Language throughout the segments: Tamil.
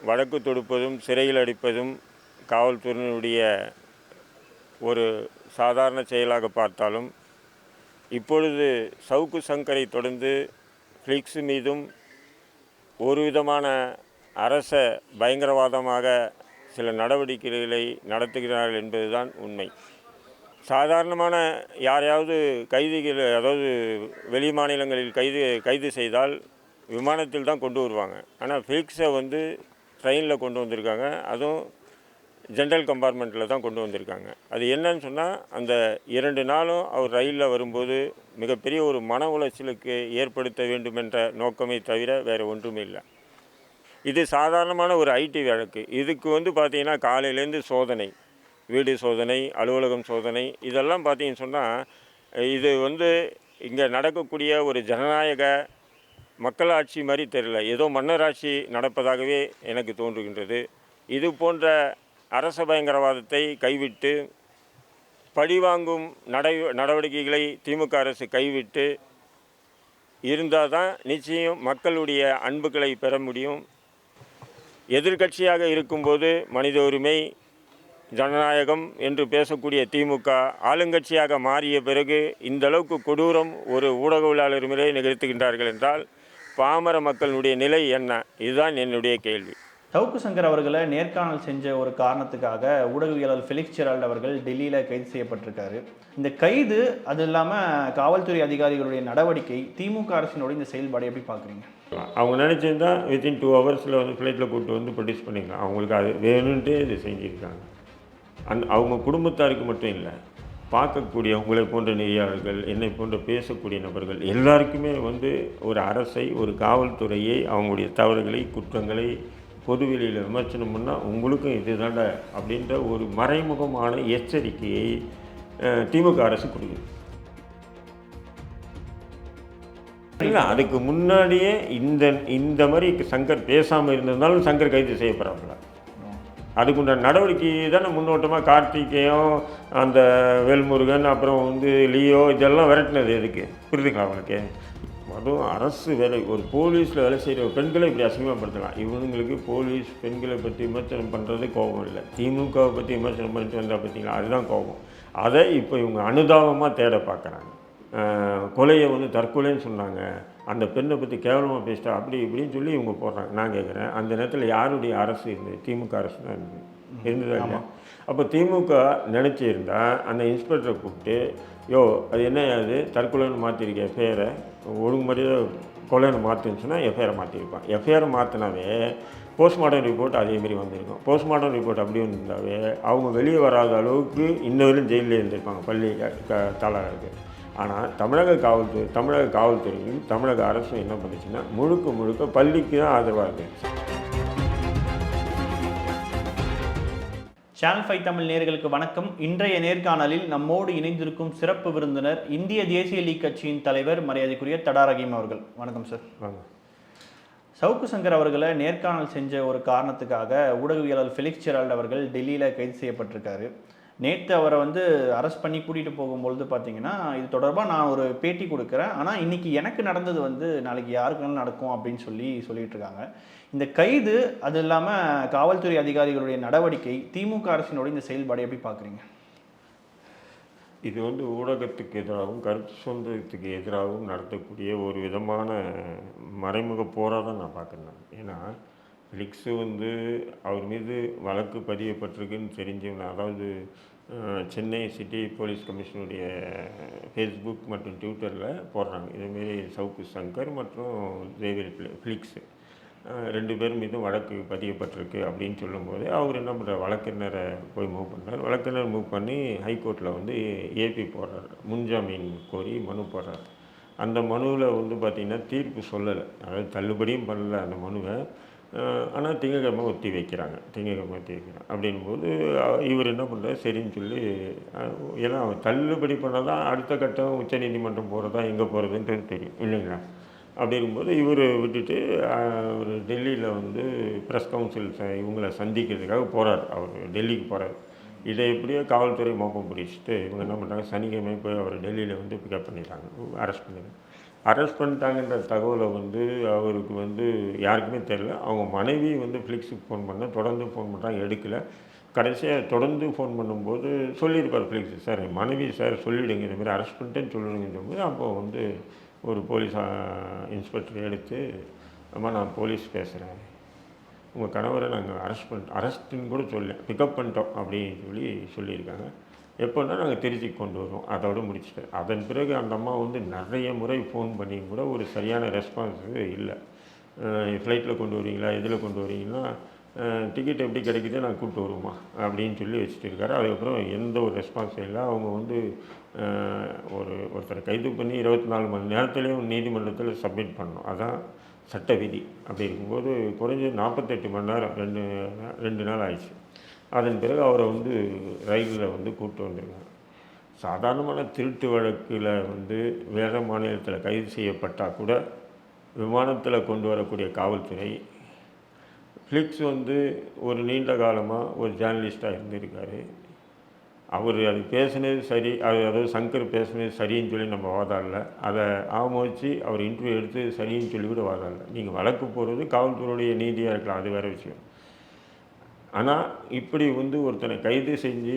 வழக்கு தொடுப்பதும் சிறையில் அடைப்பதும் காவல்துறையினுடைய ஒரு சாதாரண செயலாக பார்த்தாலும், இப்பொழுது சவுக்கு சங்கரை தொடர்ந்து ஃப்ளிக்ஸ் மீதும் ஒரு விதமான அரச பயங்கரவாதமாக சில நடவடிக்கைகளை நடத்துகிறார்கள் என்பதுதான் உண்மை. சாதாரணமான யாரையாவது கைதிகள், அதாவது வெளி மாநிலங்களில் கைது செய்தால் விமானத்தில் தான் கொண்டு வருவாங்க. ஆனால் ஃப்ளிக்ஸை ட்ரெயினில் கொண்டு வந்திருக்காங்க. அதுவும் ஜென்ரல் கம்பார்ட்மெண்ட்டில் தான் கொண்டு வந்திருக்காங்க. அது என்னன்னு சொன்னால், அந்த 2 நாளும் அவர் ரயிலில் வரும்போது மிகப்பெரிய ஒரு மன உளைச்சலுக்கு ஏற்படுத்த வேண்டுமென்ற நோக்கமே தவிர வேறு ஒன்றுமே இல்லை. இது சாதாரணமான ஒரு ஐடி வழக்கு. இதுக்கு பார்த்திங்கன்னா காலையிலேருந்து சோதனை, வீடு சோதனை, அலுவலகம் சோதனை, இதெல்லாம் பார்த்திங்கன்னு சொன்னால், இது இங்கே நடக்கக்கூடிய ஒரு ஜனநாயக மக்களாட்சி மாதிரி தெரியல. ஏதோ மன்னராட்சி நடப்பதாகவே எனக்கு தோன்றுகின்றது. இது போன்ற அரச பயங்கரவாதத்தை கைவிட்டு பழிவாங்கும் நடவடிக்கைகளை திமுக அரசு கைவிட்டு இருந்தால் தான் நிச்சயம் மக்களுடைய அன்புகளை பெற முடியும். எதிர்க்கட்சியாக இருக்கும்போது மனித உரிமை, ஜனநாயகம் என்று பேசக்கூடிய திமுக ஆளுங்கட்சியாக மாறிய பிறகு இந்த அளவுக்கு கொடூரம் ஒரு ஊடகவியலாளர் மேலே நிகழ்த்துகின்றார்கள் என்றால் பாமர மக்களுடைய நிலை என்ன? இதுதான் என்னுடைய கேள்வி. சவுக்கு சங்கர் அவர்களை நேர்காணல் செஞ்ச ஒரு காரணத்துக்காக ஊடகவியலாளர் ஃபெலிக்ஸ் ஜெரால்ட் அவர்கள் டெல்லியில் கைது செய்யப்பட்டிருக்காரு. இந்த கைது, அது இல்லாமல் காவல்துறை அதிகாரிகளுடைய நடவடிக்கை, திமுக அரசினுடைய இந்த செயல்பாடு எப்படி பார்க்குறீங்க? அவங்க நினச்சிருந்தா வித்தின் 2 ஹவர்ஸில் ஃப்ளைட்டில் கூப்பிட்டு ப்ரொடியூஸ் பண்ணிக்கலாம். அவங்களுக்கு அது வேணுன்ட்டு இது செஞ்சுருக்காங்க. அவங்க குடும்பத்தாருக்கு மட்டும் இல்லை, பார்க்கக்கூடிய உங்களை போன்ற நெறியாளர்கள், என்னை போன்ற பேசக்கூடிய நபர்கள் எல்லாருக்குமே ஒரு அரசை, ஒரு காவல்துறையை, அவங்களுடைய தவறுகளை, குற்றங்களை பொதுவெளியில் விமர்சனம் பண்ணால் உங்களுக்கும் இதுதாண்ட அப்படின்ற ஒரு மறைமுகமான எச்சரிக்கையை திமுக அரசு கொடுக்குது. இல்லை, அதுக்கு முன்னாடியே இந்த மாதிரி சங்கர் பேசாமல் இருந்திருந்தாலும் சங்கர் கைது செய்யப்படுறாங்களா? அதுக்குண்டான நடவடிக்கை தானே முன்னோட்டமாக கார்த்திகேயம், அந்த வேல்முருகன், அப்புறம் லியோ, இதெல்லாம் விரட்டினது எதுக்கு? புரியுதுங்களா அவங்களுக்கு? அதுவும் அரசு வேலை, ஒரு போலீஸில் வேலை செய்கிற பெண்களை இப்படி அசிங்கப்படுத்தலாம். இவங்களுக்கு போலீஸ் பெண்களை பற்றி விமர்சனம் பண்ணுறது கோபம் இல்லை. திமுகவை பற்றி விமர்சனம் பண்ணிட்டு வந்தால் பார்த்தீங்களா, அதுதான் கோபம். அதை இப்போ இவங்க அனுதாபமாக தேட பார்க்குறாங்க. கொலையை தற்கொலைன்னு சொன்னாங்க, அந்த பெண்ணை பற்றி கேவலமாக பேசிட்டா அப்படி இப்படின்னு சொல்லி இவங்க போடுறாங்க. நான் கேட்குறேன், அந்த நேரத்தில் யாருடைய அரசு இருந்தது? திமுக அரசு தான் இருந்ததா இல்லையா? அப்போ திமுக நினச்சிருந்தால் அந்த இன்ஸ்பெக்டரை கூப்பிட்டு, அது என்ன அது தற்கொலைன்னு மாற்றிருக்கேன் எஃப்ஐஆரை, ஒழுங்குமுறையாக கொலைன்னு மாற்றுன்னு சொன்னால் எஃப்ஐஆரை மாற்றிருப்பான். எஃப்ஐஆரை மாற்றினாவே போஸ்ட்மார்ட்டம் ரிப்போர்ட் அதேமாரி வந்திருக்கும். போஸ்ட்மார்ட்டம் ரிப்போர்ட் அப்படி வந்திருந்தாவே அவங்க வெளியே வராத அளவுக்கு இன்னவரையும் ஜெயிலில் இருந்திருப்பாங்க, பள்ளி தாளருக்கு. ஆனால் தமிழக காவல்துறையும் தமிழக அரசும் என்ன பண்ணுச்சுன்னா முழுக்க பள்ளிக்கு தான் ஆதரவாக இருந்துச்சு. சேனல் 5 தமிழ் நேயர்களுக்கு வணக்கம். இன்றைய நேர்காணலில் நம்மோடு இணைந்திருக்கும் சிறப்பு விருந்தினர் இந்திய தேசிய லீக் கட்சியின் தலைவர் மரியாதைக்குரிய தடா ரஹீம் அவர்கள். வணக்கம் சார். சவுக்கு சங்கர் அவர்களை நேர்காணல் செஞ்ச ஒரு காரணத்துக்காக ஊடகவியலாளர் ஃபெலிக்ஸ் ஜெரால்ட் அவர்கள் டெல்லியில் கைது செய்யப்பட்டிருக்காரு. நேற்று அவரை அரெஸ்ட் பண்ணி கூட்டிகிட்டு போகும்பொழுது பார்த்தீங்கன்னா, இது தொடர்பாக நான் ஒரு பேட்டி கொடுக்குறேன், ஆனால் இன்றைக்கி எனக்கு நடந்தது நாளைக்கு யாருக்குனாலும் நடக்கும் அப்படின்னு சொல்லிட்டு இருக்காங்க. இந்த கைது, அது இல்லாமல் காவல்துறை அதிகாரிகளுடைய நடவடிக்கை, திமுக அரசினுடைய இந்த செயல்பாடு எப்படி பார்க்குறீங்க? இது ஊடகத்துக்கு எதிராகவும் கருத்து சுதந்திரத்துக்கு எதிராகவும் நடத்தக்கூடிய ஒரு விதமான மறைமுக போராக தான் நான் பார்க்குறேன். ஏன்னா ஃப்ளிக்ஸு அவர் மீது வழக்கு பதியப்பட்டிருக்குன்னு தெரிஞ்சவங்க, அதாவது சென்னை சிட்டி போலீஸ் கமிஷனுடைய ஃபேஸ்புக் மற்றும் ட்விட்டரில் போடுறாங்க, இதேமாரி சவுக்கு சங்கர் மற்றும் ஃப்ளிக்ஸு 2 பேர் மீதும் வழக்கு பதியப்பட்டிருக்கு அப்படின்னு சொல்லும்போது அவர் என்ன பண்ணுறார், வழக்கறிஞரை போய் மூவ் பண்ணுறார். வழக்கறிஞர் மூவ் பண்ணி ஹைகோர்ட்டில் ஏபி போடுறார், முன்ஜாமீன் கோரி மனு போடுறார். அந்த மனுவில் பார்த்திங்கன்னா தீர்ப்பு சொல்லலை, அதாவது தள்ளுபடியும் பண்ணலை அந்த மனுவை. ஆனால் திங்கக்கிழமை ஒத்தி வைக்கிறாங்க. அப்படின்போது இவர் என்ன பண்ணுறாரு, சரின்னு சொல்லி, ஏன்னா அவர் தள்ளுபடி பண்ணால் தான் அடுத்த கட்டம் உச்சநீதிமன்றம் போகிறதா எங்கே போகிறதுன்றது தெரியும் இல்லைங்களா? அப்படி இருக்கும்போது இவர் விட்டுட்டு அவர் டெல்லியில் ப்ரெஸ் கவுன்சில் இவங்களை சந்திக்கிறதுக்காக போகிறார். அவர் டெல்லிக்கு போகிறார். இதை எப்படியோ காவல்துறை மோப்பம் பிடிச்சிட்டு இவங்க என்ன பண்ணுறாங்க, சனிக்கிழமை போய் அவர் டெல்லியில் பிக்கப் பண்ணிட்டாங்க, அரெஸ்ட் பண்ணிடுறாங்க. அரெஸ்ட் பண்ணிட்டாங்கன்ற தகவலை வந்து அவருக்கு வந்து யாருக்குமே தெரியல. அவங்க மனைவி வந்து ஃபிலிக்ஸுக்கு ஃபோன் பண்ண தொடர்ந்து ஃபோன் பண்ணுறாங்க, எடுக்கலை. கடைசியாக தொடர்ந்து ஃபோன் பண்ணும்போது சொல்லியிருப்பார் ஃபிலிக்ஸ், சார் என் மனைவி சார் சொல்லிவிடுங்க இந்த மாதிரி அரெஸ்ட் பண்ணிட்டேன்னு சொல்லிடுங்கன்னு சொல்லும்போது, அப்போது வந்து ஒரு போலீஸ் இன்ஸ்பெக்டர் எடுத்து, அம்மா நான் போலீஸ் பேசுகிறேன், உங்கள் கணவரை நாங்கள் அரெஸ்ட்டுன்னு கூட சொல்லலை, பிக்கப் பண்ணிட்டோம் அப்படின்னு சொல்லியிருக்காங்க. எப்போன்னா நாங்கள் திருச்சிக்கு கொண்டு வருவோம், அதோடு முடிச்சுட்டேன். அதன் பிறகு அந்த அம்மா வந்து நிறைய முறை ஃபோன் பண்ணி கூட ஒரு சரியான ரெஸ்பான்ஸு இல்லை. ஃப்ளைட்டில் கொண்டு வரீங்களா, எதில் கொண்டு வரீங்கன்னா, டிக்கெட் எப்படி கிடைக்குது நான் கூப்பிட்டு வருவோமா அப்படின்னு சொல்லி வச்சுட்டு இருக்காரு. அதுக்கப்புறம் எந்த ஒரு ரெஸ்பான்ஸும் இல்லை. அவங்க வந்து ஒருத்தரை கைது பண்ணி 24 மணி நேரத்துலேயும் நீதிமன்றத்தில் சப்மிட் பண்ணணும், அதான் சட்ட விதி. அப்படி இருக்கும்போது குறைஞ்சது 48 மணி நேரம், ரெண்டு நாள் ஆயிடுச்சு. அதன் பிறகு அவரை வந்து ரயிலில் வந்து கூப்பிட்டு வந்திருக்காங்க. சாதாரணமான திருட்டு வழக்கில் வந்து வேறு மாநிலத்தில் கைது செய்யப்பட்டால் கூட விமானத்தில் கொண்டு வரக்கூடிய காவல்துறை, ஃபிலிக்ஸ் வந்து ஒரு நீண்ட காலமாக ஒரு ஜேர்னலிஸ்ட்டாக இருந்திருக்காரு. அவர் அது பேசுனது சரி, அதாவது சங்கர் பேசுனது சரின்னு சொல்லி நம்ம வாதாடல, அதை ஆமோதிச்சு அவர் இன்டர்வியூ எடுத்து சரின்னு சொல்லி கூட வாதாடல. நீங்கள் வழக்கு போகிறது காவல்துறையுடைய நீதியாக இருக்கலாம், அது வேறு விஷயம். ஆனால் இப்படி வந்து ஒருத்தனை கைது செஞ்சு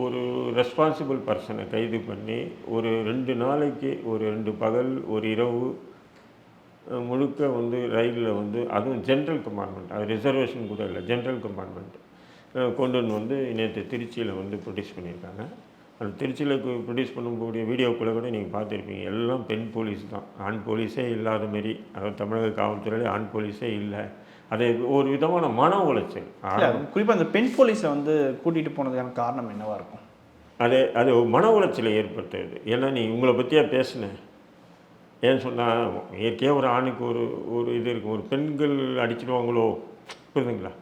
ஒரு ரெஸ்பான்சிபிள் பர்சனை கைது பண்ணி ஒரு 2 நாளைக்கு, ஒரு 2 பகல் ஒரு இரவு முழுக்க வந்து ரயிலில் வந்து, அதுவும் ஜென்ரல் கம்பார்ட்மெண்ட், அது ரிசர்வேஷன் கூட இல்லை, ஜென்ரல் கம்பார்ட்மெண்ட் கொண்டு வந்து நேற்று திருச்சியில் வந்து ப்ரொடியூஸ் பண்ணியிருக்காங்க. அது திருச்சியில் ப்ரொடியூஸ் பண்ணக்கூடிய வீடியோக்குள்ளே கூட நீங்கள் பார்த்துருப்பீங்க, எல்லாம் பெண் போலீஸ் தான், ஆண் போலீஸே இல்லாத மாரி. அதாவது தமிழக காவல்துறையில் ஆண் போலீஸே இல்லை. அது ஒரு விதமான மன உளைச்சல். குறிப்பாக அந்த பெண் போலீஸை வந்து கூட்டிகிட்டு போனதுக்கான காரணம் என்னவாக இருக்கும்? அது மன உளைச்சலை ஏற்படுத்துறது. ஏன்னா நீ உங்களை பற்றியா பேசினேன், ஏன்னு சொன்னால் இயற்கையாக ஒரு ஆணுக்கு ஒரு இது இருக்கும், ஒரு பெண்கள் அடிச்சிடுவாங்களோ, புரியுதுங்களா?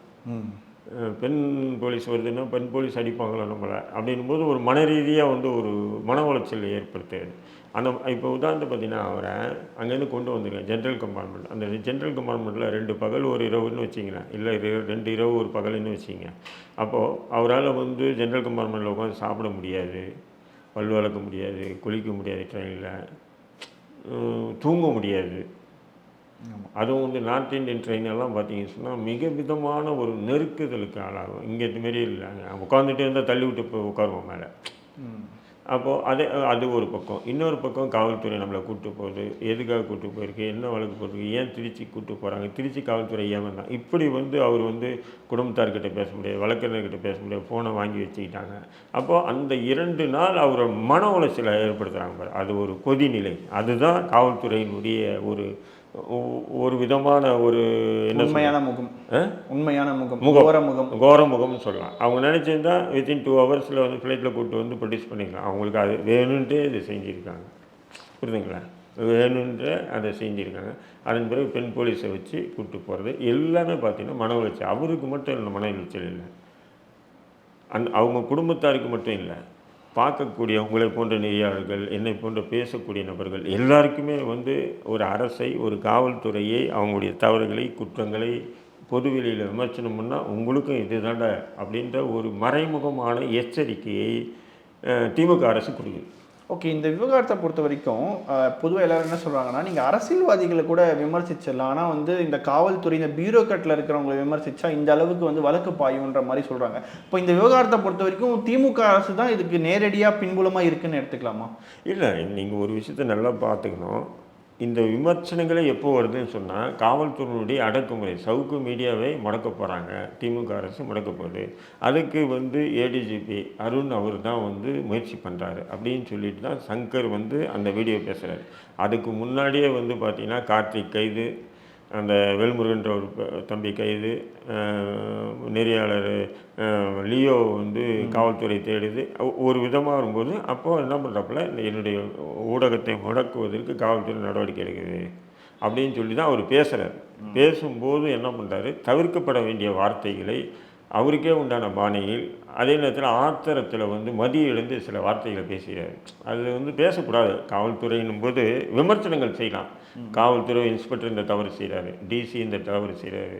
பெண் போலீஸ் வருதுன்னா பெண் போலீஸ் அடிப்பாங்களோ நம்மளை அப்படின்போது ஒரு மன ரீதியாக வந்து ஒரு மன உளைச்சல் ஏற்படுத்துது. அந்த இப்போ உதாரணத்தை பார்த்தீங்கன்னா, அவரை அங்கேருந்து கொண்டு வந்துருக்கேன் ஜென்ரல் கம்பார்ட்மெண்ட். அந்த ஜென்ரல் கம்பார்ட்மெண்ட்டில் 2 பகல் ஒரு இரவுன்னு வச்சிங்களேன், இல்லை 2 இரவு ஒரு பகல்னு வச்சிங்க. அப்போது அவரால் வந்து ஜென்ரல் கம்பார்ட்மெண்ட்டில் உட்காந்து சாப்பிட முடியாது, பல் வளர்க்க முடியாது, குளிக்க முடியாது, ட்ரெயினில் தூங்க முடியாது. அதுவும் வந்து நார்த் இந்தியன் ட்ரெயின் எல்லாம் பார்த்தீங்கன்னு சொன்னால் மிக விதமான ஒரு நெருக்குதலுக்கு ஆளாகும். இங்கே இதுமாரி இல்லைங்க, உட்காந்துட்டே இருந்தால் தள்ளி விட்டு போய் உட்காருவோம் மேலே. அப்போது அது ஒரு பக்கம். இன்னொரு பக்கம் காவல்துறை நம்மளை கூப்பிட்டு போகுது, எதுக்காக கூப்பிட்டு போயிருக்கு, என்ன வழக்கு போட்டிருக்கு, ஏன் திருச்சி கூப்பிட்டு போகிறாங்க, திருச்சி காவல்துறை ஏன் தான் இப்படி வந்து அவர் வந்து குடும்பத்தார்கிட்ட பேச முடியாது, வழக்கறிஞர்கிட்ட பேச முடியாது, ஃபோனை வாங்கி வச்சுக்கிட்டாங்க. அப்போது அந்த 2 நாள் அவரை மன உளைச்சலை ஏற்படுத்துகிறாங்க பாரு, அது ஒரு கொதிநிலை. அதுதான் காவல்துறையினுடைய ஒரு விதமான ஒரு உண்மையான முகம், உண்மையான முகம், கோர முகம்னு சொல்லலாம். அவங்க நினச்சிருந்தா வித்தின் 2 ஹவர்ஸில் வந்து ஃப்ளைட்டில் கூப்பிட்டு வந்து ப்ரொடியூஸ் பண்ணிக்கலாம். அவங்களுக்கு அது வேணுன்ட்டு இதை செஞ்சுருக்காங்க, புரியுதுங்களா? வேணுன்ற அதை செஞ்சுருக்காங்க. அதன் பிறகு பெண் போலீஸை வச்சு கூப்பிட்டு போகிறது எல்லாமே பார்த்திங்கன்னா மன உளைச்சல். அவருக்கு மட்டும் இல்லை மன உளைச்சல் இல்லை, அவங்க குடும்பத்தாருக்கு மட்டும் இல்லை, பார்க்கக்கூடிய உங்களை போன்ற நெறியாளர்கள், என்னை போன்ற பேசக்கூடிய நபர்கள் எல்லாருக்குமே வந்து ஒரு அரசை, ஒரு காவல்துறையை, அவங்களுடைய தவறுகளை, குற்றங்களை பொதுவெளியில் விமர்சனம் பண்ணால் உங்களுக்கும் இது தாண்டா அப்படின்ற ஒரு மறைமுகமான எச்சரிக்கையை திமுக அரசு கொடுக்குது. ஓகே, இந்த விவகாரத்தை பொறுத்த வரைக்கும் பொதுவாக எல்லோரும் என்ன சொல்கிறாங்கன்னா, நீங்கள் அரசியல்வாதிகளை கூட விமர்சிச்சிடலாம், ஆனால் வந்து இந்த காவல்துறை, இந்த பியூரோக்ராட்டில் இருக்கிறவங்களை விமர்சித்தா இந்த அளவுக்கு வந்து வழக்கு பாயுன்ற மாதிரி சொல்கிறாங்க. இப்போ இந்த விவகாரத்தை பொறுத்த வரைக்கும் திமுக அரசு தான் இதுக்கு நேரடியாக பின்புலமாக இருக்குதுன்னு எடுத்துக்கலாமா? இல்லை, நீங்கள் ஒரு விஷயத்தை நல்லா பார்த்துக்கணும். இந்த விமர்சனங்களே எப்போ வருதுன்னு சொன்னால், காவல்துறையினுடைய அடக்குமுறை, சவுக்கு மீடியாவை முடக்க போகிறாங்க, திமுக அரசு முடக்க போகுது, அதுக்கு வந்து ஏடிஜிபி அருண் அவர் தான் வந்து முயற்சி பண்ணுறாரு அப்படின்னு சொல்லிட்டு தான் சங்கர் வந்து அந்த வீடியோ பேசுகிறாரு. அதுக்கு முன்னாடியே வந்து பார்த்திங்கன்னா கார்த்திக் கைது, அந்த வேல்முருகன்ற ஒரு தம்பி கைது, நெறியாளர் லியோ வந்து காவல்துறை தேடுது. ஒரு விதமாக வரும்போது அப்போது என்ன பண்ணுறாப்புல, என்னுடைய ஊடகத்தை முடக்குவதற்கு காவல்துறை நடவடிக்கை எடுக்குது அப்படின்னு சொல்லி தான் அவர் பேசுகிறார். பேசும்போது என்ன பண்ணுறாரு, தவிர்க்கப்பட வேண்டிய வார்த்தைகளை அவருக்கே உண்டான பாணியில், அதே நேரத்தில் ஆத்திரத்தில் வந்து மதியிழந்து சில வார்த்தைகளை பேசுகிறார். அது வந்து பேசக்கூடாது. காவல்துறையினும் போது விமர்சனங்கள் செய்யலாம். காவல்துறை இன்ஸ்பெக்டர் இந்த தவறு செய்கிறாரு, டிசி இந்த தவறு செய்கிறாரு,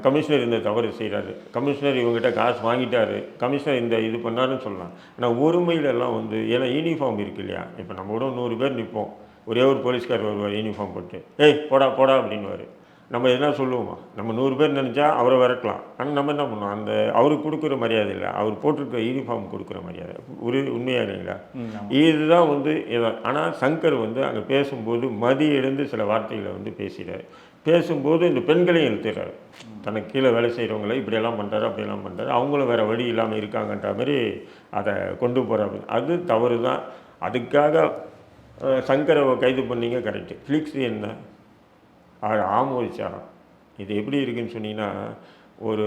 கமிஷனர் இந்த தவறு செய்கிறாரு, கமிஷனர் இவங்ககிட்ட காசு வாங்கிட்டாரு, கமிஷனர் இந்த இது பண்ணாருன்னு சொல்லலாம். ஆனால் ஒருமையிலெல்லாம் வந்து, ஏன்னா யூனிஃபார்ம் இருக்கு இல்லையா, இப்போ நம்ம கூட 100 பேர் நிற்போம், ஒரே ஒரு போலீஸ்கார் வருவார் யூனிஃபார்ம் போட்டு, ஏய் போடா போடா அப்படின்னுவார். நம்ம என்ன சொல்லுவோமா, நம்ம 100 பேர் நினச்சா அவரை விரட்டலாம். ஆனால் நம்ம என்ன பண்ணுவோம், அந்த அவருக்கு கொடுக்குற மரியாதை இல்லை, அவர் போட்டிருக்க யூனிஃபார்ம் கொடுக்குற மரியாதை உண்மையாக இல்லைங்களா? இதுதான் ஆனால் சங்கர் அங்கே பேசும்போது மதி எழுந்து சில வார்த்தைகளை பேசுகிறார். பேசும்போது இந்த பெண்களையும் இழுத்துறாரு, தனக்கு கீழே வேலை செய்கிறவங்களை இப்படியெல்லாம் பண்ணுறாரு அப்படியெல்லாம் பண்ணுறாரு, அவங்களும் வேறு வழி இல்லாமல் இருக்காங்கன்ற மாதிரி அதை கொண்டு போகிறாரு. அது தவறு தான். அதுக்காக சங்கரை கைது பண்ணீங்க கரெக்டு. ஃபிலிக்ஸ் என்ன ஆமோதிச்சாராம். இது எப்படி இருக்குன்னு சொன்னீங்கன்னா, ஒரு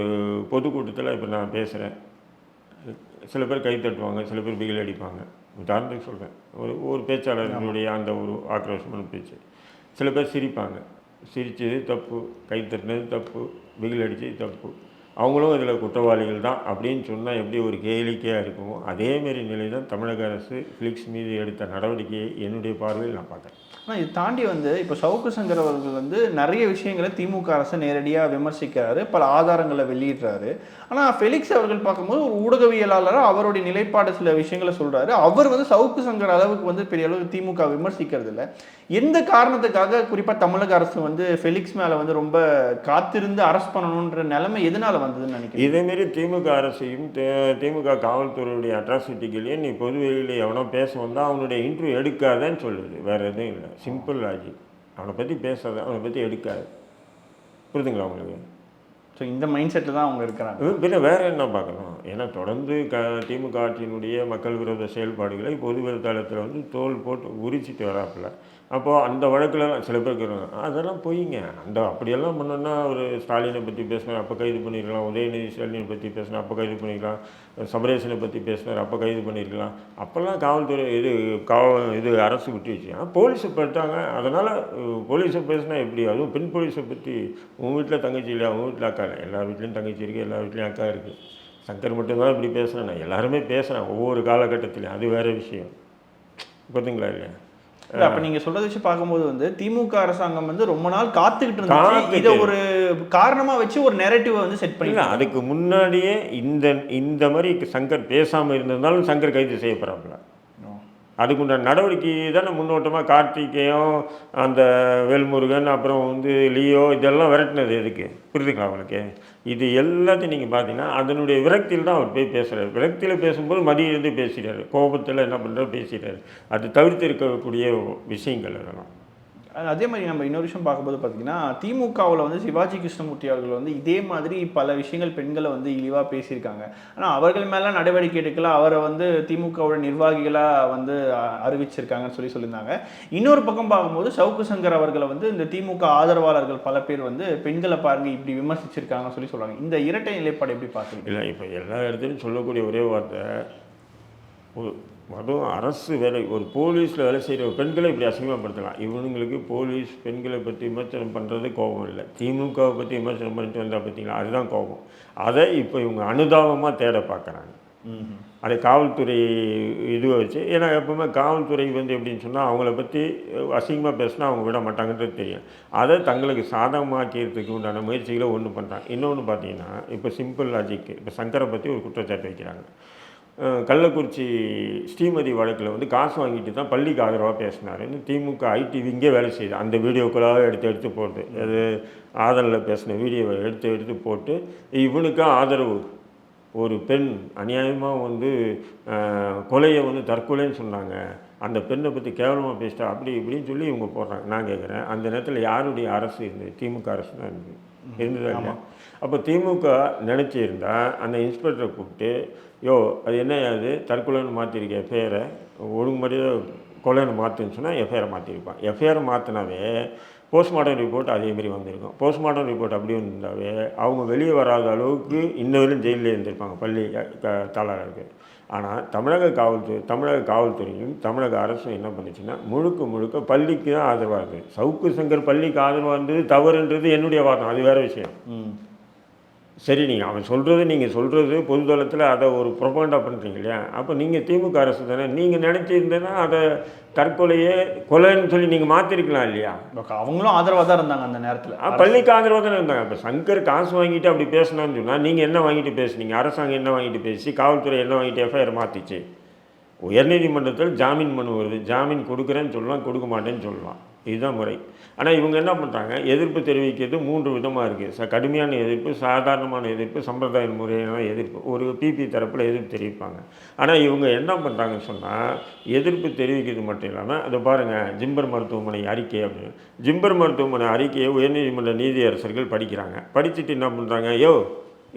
பொதுக்கூட்டத்தில் இப்போ நான் பேசுகிறேன், சில பேர் கை தட்டுவாங்க, சில பேர் பிகில் அடிப்பாங்க. உதாரணத்துக்கு சொல்கிறேன், ஒரு பேச்சாளர்களுடைய அந்த ஒரு ஆக்ரோஷமான பேச்சு. சில பேர் சிரிப்பாங்க, சிரித்தது தப்பு, கை தட்டினது தப்பு, பிகில் அடித்தது தப்பு, அவங்களும் இதில் குற்றவாளிகள் தான் அப்படின்னு சொன்னால் எப்படி ஒரு கேளிக்கையாக இருக்குமோ அதேமாரி நிலை தான் தமிழக அரசு ஃபிலிக்ஸ் மீது எடுத்த நடவடிக்கையை என்னுடைய பார்வையில் நான் பார்க்குறேன். ஆனால் இது தாண்டி இப்போ சவுக்கு சங்கர் அவர்கள் நிறைய விஷயங்களை திமுக அரசை நேரடியாக விமர்சிக்கிறாரு, பல ஆதாரங்களை வெளியிடுறாரு. ஆனால் ஃபெலிக்ஸ் அவர்கள் பார்க்கும்போது ஒரு ஊடகவியலாளராக அவருடைய நிலைப்பாடு சில விஷயங்களை சொல்கிறாரு. அவர் சவுக்கு சங்கர் அளவுக்கு பெரிய அளவுக்கு திமுக விமர்சிக்கிறது இல்லை. எந்த காரணத்துக்காக குறிப்பாக தமிழக அரசு ஃபெலிக்ஸ் மேலே ரொம்ப காத்திருந்து அரெஸ்ட் பண்ணணுன்ற நிலைமை எதனால் வந்ததுன்னு நினைக்கிறேன்? இதேமாரி திமுக அரசையும் திமுக காவல்துறையுடைய அட்ராசிட்டிகளையும் நீ பொதுவெளியில் எவனோ பேச வந்தால் அவனுடைய இன்டர்வியூ எடுக்காதன்னு சொல்லுது, வேறு எதுவும் இல்லை. Simple logic. அவனை பற்றி பேசாத, அவனை பற்றி எடுக்காது. புரிதுங்களா உங்களுக்கு? ஸோ இந்த மைண்ட் செட்டில் தான் அவங்க இருக்கிறாங்க. பின்ன வேறு என்ன பார்க்கணும்? ஏன்னா தொடர்ந்து திமுக ஆட்சியினுடைய மக்கள் விரோத செயல்பாடுகளை பொது தளத்தில் தோல் போட்டு உரிச்சிட்டு வராப்பில்ல. அப்போது அந்த வழக்கில் சில பேர் இருக்கிறாங்க, அதெல்லாம் பொய்ங்க. அப்படியெல்லாம் பண்ணோன்னா ஒரு ஸ்டாலினை பற்றி பேசினார், அப்போ கைது பண்ணியிருக்கலாம். உதயநிதி ஸ்டாலினை பற்றி பேசினார், அப்போ கைது பண்ணியிருக்கலாம். சபரேசனை பற்றி பேசினார், அப்போ கைது பண்ணியிருக்கலாம். அப்போல்லாம் காவல்துறை இது அரசு விட்டு வச்சு போலீஸை பட்டாங்க. அதனால் போலீஸை பேசினா எப்படி? அதுவும் பெண் போலீஸை பற்றி, உங்கள் வீட்டில் தங்கச்சி இல்லையா, உங்கள் வீட்டில் அக்கா இல்லை, எல்லா வீட்லேயும் தங்கச்சி இருக்குது, எல்லா வீட்லேயும் அக்கா இருக்குது. சங்கர் மட்டும்தான் இப்படி பேசுகிறேன், நான் எல்லாருமே பேசுகிறேன் ஒவ்வொரு காலகட்டத்திலையும். அது வேறு விஷயம். பார்த்தீங்களா இல்லையா? அப்ப நீங்க சொல்றதை வச்சு பார்க்கும்போது திமுக அரசாங்கம் ரொம்ப நாள் காத்துக்கிட்டு இருந்தாங்க. இதை ஒரு காரணமா வச்சு ஒரு நெரேட்டிவை செட் பண்ணிடலாம். அதுக்கு முன்னாடியே இந்த மாதிரி சங்கர் பேசாமல் இருந்திருந்தாலும் சங்கர் கைது செய்யப்படுறாப்புல. அதுக்குண்டான நடவடிக்கை தானே முன்னோட்டமாக கார்த்திகேயம், அந்த வேல்முருகன், அப்புறம் லியோ, இதெல்லாம் விரட்டினது எதுக்கு? புரியுதுங்களா அவனுக்கு? இது எல்லாத்தையும் நீங்கள் பார்த்தீங்கன்னா அதனுடைய விரக்தியில் தான் அவர் போய் பேசுகிறார். விரக்தியில் பேசும்போது மதியிலிருந்து பேசுகிறார், கோபத்தில் என்ன பண்ணுறாரு பேசுகிறார். அது தவிர்த்து இருக்கக்கூடிய விஷயங்கள் அதெல்லாம். அதே மாதிரி நம்ம இன்னொரு விஷயம் பார்க்கும்போது பார்த்தீங்கன்னா, திமுகவில் சிவாஜி கிருஷ்ணமூர்த்தி அவர்கள் இதே மாதிரி பல விஷயங்கள் பெண்களை இழிவாக பேசியிருக்காங்க. ஆனால் அவர்கள் மேலே நடவடிக்கை எடுக்கல, அவரை திமுகவோட நிர்வாகிகளாக அறிவிச்சிருக்காங்கன்னு சொல்லியிருந்தாங்க. இன்னொரு பக்கம் பார்க்கும்போது சவுக்கு சங்கர் அவர்களை இந்த திமுக ஆதரவாளர்கள் பல பேர் பெண்களை பாருங்க இப்படி விமர்சிச்சிருக்காங்கன்னு சொல்கிறாங்க. இந்த இரட்டை நிலைப்பாடு எப்படி பார்க்குறீங்க? இல்லை, இப்போ எல்லா இடத்துலையும் சொல்லக்கூடிய ஒரே வார்த்தை, அதுவும் அரசு வேலை, ஒரு போலீஸில் வேலை செய்கிற பெண்களை இப்படி அசிங்கப்படுத்தலாம். இவனுங்களுக்கு போலீஸ் பெண்களை பற்றி விமர்சனம் பண்ணுறது கோபம் இல்லை, திமுகவை பற்றி விமர்சனம் பண்ணிட்டு வந்தால் பார்த்தீங்களா, அதுதான் கோபம். அதை இப்போ இவங்க அனுதாபமாக தேட பார்க்குறாங்க. அதை காவல்துறை இதுவை வச்சு. ஏன்னா எப்பவுமே காவல்துறை எப்படின்னு சொன்னால் அவங்கள பற்றி அசிங்கமாக பேசினா அவங்க விட மாட்டாங்கன்றது தெரியும். அதை தங்களுக்கு சாதகமாக்கிறதுக்கு உண்டான முயற்சிகளை ஒன்று பண்ணுறாங்க. இன்னொன்று பார்த்தீங்கன்னா, இப்போ சிம்பிள் லாஜிக்கு, இப்போ சங்கரை பற்றி ஒரு குற்றச்சாட்டு வைக்கிறாங்க. கள்ளக்குறிச்சி ஸ்ரீமதி வழக்கில் காசு வாங்கிட்டு தான் பள்ளிக்கு ஆதரவாக பேசினாருன்னு திமுக ஐடிவி இங்கே வேலை செய்யுது. அந்த வீடியோக்களாக எடுத்து போட்டு, அது ஆதரவில் பேசின வீடியோவை எடுத்து போட்டு இவனுக்காக ஆதரவு. ஒரு பெண் அநியாயமாக கொலையை தற்கொலைன்னு சொன்னாங்க, அந்த பெண்ணை பற்றி கேவலமாக பேசிட்டா அப்படி இப்படின்னு சொல்லி இவங்க போடுறாங்க. நான் கேட்குறேன், அந்த நேரத்தில் யாருடைய அரசு இருந்தது? திமுக அரசு தான் இருந்ததா இல்லையா? அப்போ திமுக நினச்சிருந்தால் அந்த இன்ஸ்பெக்டரை கூப்பிட்டு, அது என்ன அது தற்கொலைன்னு மாற்றிருக்க எஃப்ஐஆரை, ஒழுங்குமுறையாக கொலைன்னு மாற்றுன்னு சொன்னால் எஃப்ஐஆரை மாற்றிருப்பான். எஃப்ஐஆரை மாற்றினாவே போஸ்ட்மார்ட்டம் ரிப்போர்ட் அதேமாரி வந்திருக்கும். போஸ்ட்மார்ட்டம் ரிப்போர்ட் அப்படி இருந்தாவே அவங்க வெளியே வராத அளவுக்கு இன்னவரையும் ஜெயிலே இருந்திருப்பாங்க பள்ளி தாளருக்கு. ஆனால் தமிழக காவல்துறையும் தமிழக அரசும் என்ன பண்ணுச்சுன்னா முழுக்க பள்ளிக்கு தான் ஆதரவாக இருக்குது. சவுக்கு சங்கர் பள்ளிக்கு ஆதரவாக இருந்தது தவறுன்றது என்னுடைய வாதம், அது வேறு விஷயம். சரி, நீங்கள் சொல்கிறது பொதுதளத்தில் அதை ஒரு ப்ரொபகண்டா பண்ணுறீங்க இல்லையா? அப்போ நீங்கள் திமுக அரசு தானே, நீங்கள் நினச்சிருந்தேன்னா அதை தற்கொலையே கொலைன்னு சொல்லி நீங்கள் மாற்றிருக்கலாம் இல்லையா? அவங்களும் ஆதரவாக தான் இருந்தாங்க அந்த நேரத்தில், பள்ளிக்கு ஆதரவாக தானே இருந்தாங்க. இப்போ சங்கர் காசு வாங்கிட்டு அப்படி பேசினான்னு சொன்னால் நீங்கள் என்ன வாங்கிட்டு பேசுனீங்க? அரசாங்கம் என்ன வாங்கிட்டு பேசி, காவல்துறை என்ன வாங்கிட்டு எஃப்ஐஆர் மாற்றிச்சு? உயர்நீதிமன்றத்தில் ஜாமீன் மனு வருது, ஜாமீன் கொடுக்குறேன்னு சொல்லலாம், கொடுக்க மாட்டேன்னு சொல்லலாம். இதுதான் முறை. ஆனால் இவங்க என்ன பண்ணுறாங்க, எதிர்ப்பு தெரிவிக்கிறது 3 விதமாக இருக்குது. கடுமையான எதிர்ப்பு, சாதாரணமான எதிர்ப்பு, சம்பிரதாய முறையான எதிர்ப்பு. ஒரு பிபி தரப்பில் எதிர்ப்பு தெரிவிப்பாங்க. ஆனால் இவங்க என்ன பண்ணுறாங்கன்னு சொன்னால், எதிர்ப்பு தெரிவிக்கிறது மட்டும் இல்லாமல், அதை பாருங்கள், ஜிம்பர் மருத்துவமனை அறிக்கை அப்படின்னு. ஜிம்பர் மருத்துவமனை அறிக்கையை உயர்நீதிமன்ற நீதியரசர்கள் படிக்கிறாங்க. படிச்சுட்டு என்ன பண்ணுறாங்க,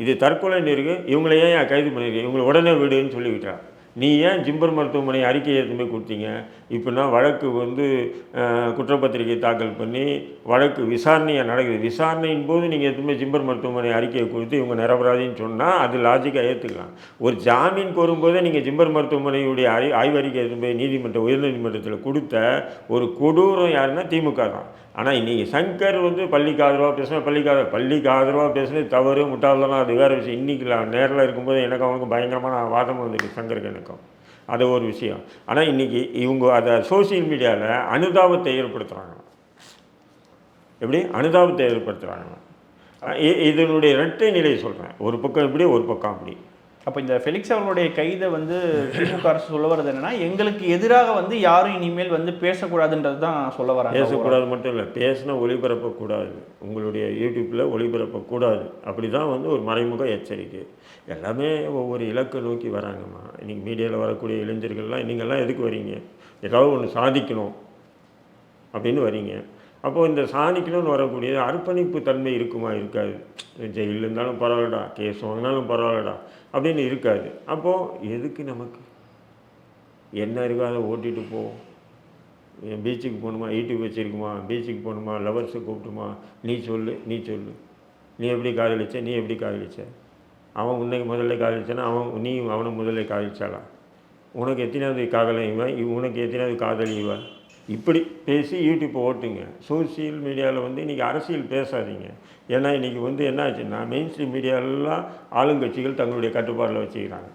இது தற்கொலைன்னு இருக்குது, இவங்களை ஏன் கைது பண்ணியிருக்கு, இவங்களை உடனே விடுன்னு சொல்லி விட்டாங்க. நீ ஏன் ஜிம்பர் மருத்துவமனை அறிக்கையை எடுத்துமே கொடுத்தீங்க? இப்போனா வழக்கு குற்றப்பத்திரிகை தாக்கல் பண்ணி வழக்கு விசாரணையாக நடக்குது. விசாரணையின் போது நீங்கள் எதுவுமே ஜிம்பர் மருத்துவமனை அறிக்கையை கொடுத்து இவங்க நிரபராதின்னு சொன்னால் அது லாஜிக்காக ஏற்றுக்கலாம். ஒரு ஜாமீன் கோரும்போதே நீங்கள் ஜிம்பர் மருத்துவமனையுடைய ஆய்வறிக்கை எதுவுமே உயர்நீதிமன்றத்தில் கொடுத்த ஒரு கொடூரம் யாருன்னா திமுக தான். ஆனால் இன்றைக்கி சங்கர் பள்ளிக்கு ஆதரவாக பேசுகிறேன், பள்ளிக்கு ஆதரவாக பேசுகிறது தவறு, முட்டாள்தான், அது வேறு விஷயம். இன்றைக்கி நேரில் இருக்கும்போது எனக்கு அவனுக்கு பயங்கரமான வாதம் வந்துருக்கு சங்கருக்கு எனக்கும். அது ஒரு விஷயம். ஆனால் இன்றைக்கி இவங்க அதை சோசியல் மீடியாவில் அனுதாபத்தை ஏற்படுத்துகிறாங்க. எப்படி அனுதாபத்தை ஏற்படுத்துகிறாங்க? இதனுடைய இரட்டை நிலை சொல்கிறேன். ஒரு பக்கம் இப்படி, ஒரு பக்கம் அப்படி. அப்போ இந்த ஃபெலிக்ஸ் அவர்களுடைய கைதை திமுக அரசு சொல்ல வர்றது என்னன்னா, எங்களுக்கு எதிராக யாரும் இனிமேல் பேசக்கூடாதுன்றது தான் சொல்ல வராங்க. பேசக்கூடாது மட்டும் இல்லை, பேசினா ஒளிபரப்பக்கூடாது, உங்களுடைய யூடியூப்பில் ஒளிபரப்பக்கூடாது. அப்படி தான் ஒரு மறைமுக எச்சரிக்கை. எல்லாமே ஒவ்வொரு இலக்கை நோக்கி வராங்கம்மா. இன்றைக்கி மீடியாவில் வரக்கூடிய இளைஞர்கள்லாம் நீங்கள்லாம் எதுக்கு வரீங்க? ஏதாவது ஒன்று சாதிக்கணும் அப்படின்னு வரீங்க. அப்போது இந்த சாதிக்கணும்னு வரக்கூடிய அர்ப்பணிப்பு தன்மை இருக்குமா? இருக்காது. ஜெயிலில் இருந்தாலும் பரவாயில்லடா, கேஸ் வாங்கினாலும் பரவாயில்லடா அப்படின்னு இருக்காது. அப்போது எதுக்கு நமக்கு என்ன இருக்கோ அதை ஓட்டிகிட்டு போவோம். பீச்சுக்கு போகணுமா, யூடியூப் வச்சுருக்குமா, பீச்சுக்கு போகணுமா, லவர்ஸை கூப்பிட்டுமா, நீ சொல்லு, நீ எப்படி காதலிச்ச, நீ எப்படி காதலிச்ச, அவன் உன்னை முதல்ல காதலிச்சானா, நீ அவனை முதல்ல காதலிச்சாளா, உனக்கு எத்தனாவது காதலி இவன், உனக்கு எத்தனாவது காதலி இவன், இப்படி பேசி யூடியூப்பை ஓட்டுங்க. சோசியல் மீடியாவில் இன்றைக்கி அரசியல் பேசாதீங்க. ஏன்னா இன்றைக்கி என்ன ஆச்சுன்னா, மெயின் ஸ்ட்ரீம் மீடியாவெல்லாம் ஆளுங்கட்சிகள் தங்களுடைய கட்டுப்பாடில் வச்சுக்கிறாங்க.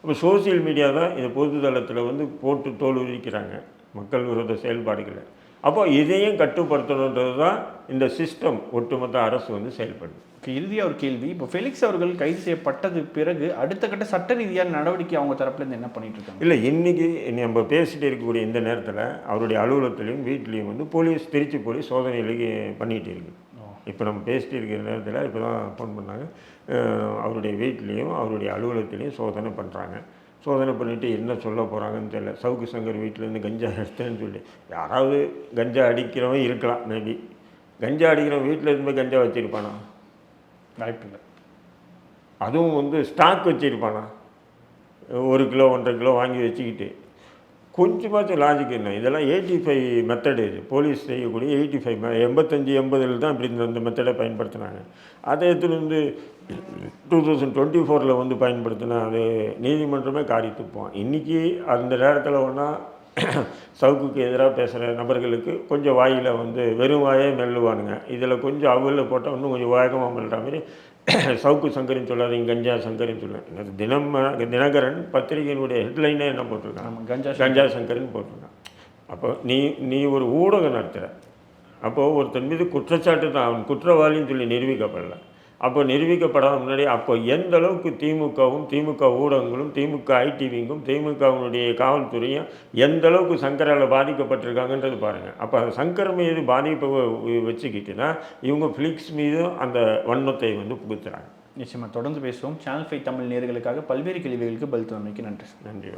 இப்போ சோசியல் மீடியா தான் இதை பொதுதளத்தில் போட்டு தோல் உரிக்கிறாங்க மக்கள் விரோத செயல்பாடுகளை. அப்போ இதையும் கட்டுப்படுத்தணுன்றது தான் இந்த சிஸ்டம், ஒட்டுமொத்த அரசு செயல்படுது. இறுதியாக ஒரு கேள்வி, இப்போ ஃபெலிக்ஸ் அவர்கள் கைது செய்யப்பட்டது பிறகு அடுத்த கட்ட சட்ட ரீதியான நடவடிக்கை அவங்க தரப்புலேருந்து என்ன பண்ணிட்டு இருக்காங்க? இல்லை, இன்றைக்கி நம்ம பேசிகிட்டு இருக்கக்கூடிய இந்த நேரத்தில் அவருடைய அலுவலகத்திலையும் வீட்லேயும் திருச்சி போலீஸ் சோதனைகளுக்கு பண்ணிகிட்டு இருக்குது. இப்போ நம்ம பேசிட்டு இருக்கிற நேரத்தில் இப்போ தான் ஃபோன் பண்ணாங்க, அவருடைய வீட்லேயும் அவருடைய அலுவலகத்திலையும் சோதனை பண்ணுறாங்க. சோதனை பண்ணிவிட்டு என்ன சொல்ல போகிறாங்கன்னு தெரியல. சவுக்கு சங்கர் வீட்டிலேருந்து கஞ்சா எடுத்தேன்னு சொல்லி யாராவது கஞ்சா அடிக்கிறவன் இருக்கலாம். மேபி கஞ்சா அடிக்கிறவன் வீட்டில் இருந்து கஞ்சா வச்சுருப்பானா? வாய்ப்பில்லை. அதுவும் ஸ்டாக் வச்சுருப்பானா? 1 கிலோ 1.5 கிலோ வாங்கி வச்சுக்கிட்டு கொஞ்சமாச்சும் லாஜிக் என்ன? இதெல்லாம் 85 மெத்தடு. இது போலீஸ் செய்யக்கூடிய 85 85-80 தான் இப்படி இந்த மெத்தடை பயன்படுத்தினாங்க. அதை எடுத்துகிட்டு 2024 பயன்படுத்தினா அது நீதிமன்றமே காரி துப்போம். இன்றைக்கி அந்த நேரத்தில் ஒன்றா சவுக்குக்கு எதிராக பேசுகிற நபர்களுக்கு கொஞ்சம் வாயில் வெறும் வாயே மெல்லுவானுங்க. இதில் கொஞ்சம் அவுளில் போட்டால் இன்னும் கொஞ்சம் வேகமாக மெல்லுற மாதிரி சவுக்கு சங்கரின்னு சொல்லாதீங்க, கஞ்சா சங்கரின்னு சொல்லுவேன். தினகரன் பத்திரிகையினுடைய ஹெட்லைனே என்ன போட்டிருக்கான்? கஞ்சா சங்கரின்னு போட்டிருக்கான். அப்போ நீ ஒரு ஊடகம் நடத்துகிற, அப்போது ஒருத்தன் மீது குற்றச்சாட்டு தான், அவன் குற்றவாளின்னு சொல்லி நிரூபிக்கப்படலை. அப்போ நிரூபிக்கப்படாத முன்னாடி அப்போ எந்த அளவுக்கு திமுகவும் திமுக ஊடகங்களும் திமுக ஐடிவிங்கும் திமுகவினுடைய காவல்துறையும் எந்த அளவுக்கு சங்கரால் பாதிக்கப்பட்டிருக்காங்கன்றது பாருங்கள். அப்போ அந்த சங்கர் மீது பாதிப்பை வச்சுக்கிட்டுனா இவங்க ஃபிலிக்ஸ் மீதும் அந்த வன்மத்தை புகுத்துறாங்க. நிச்சயமாக தொடர்ந்து பேசுவோம். சேனல் 5 தமிழ் நேயர்களுக்காக பல்வேறு கேள்விகளுக்கு பதில் தந்தமைக்கு நன்றி. நன்றி.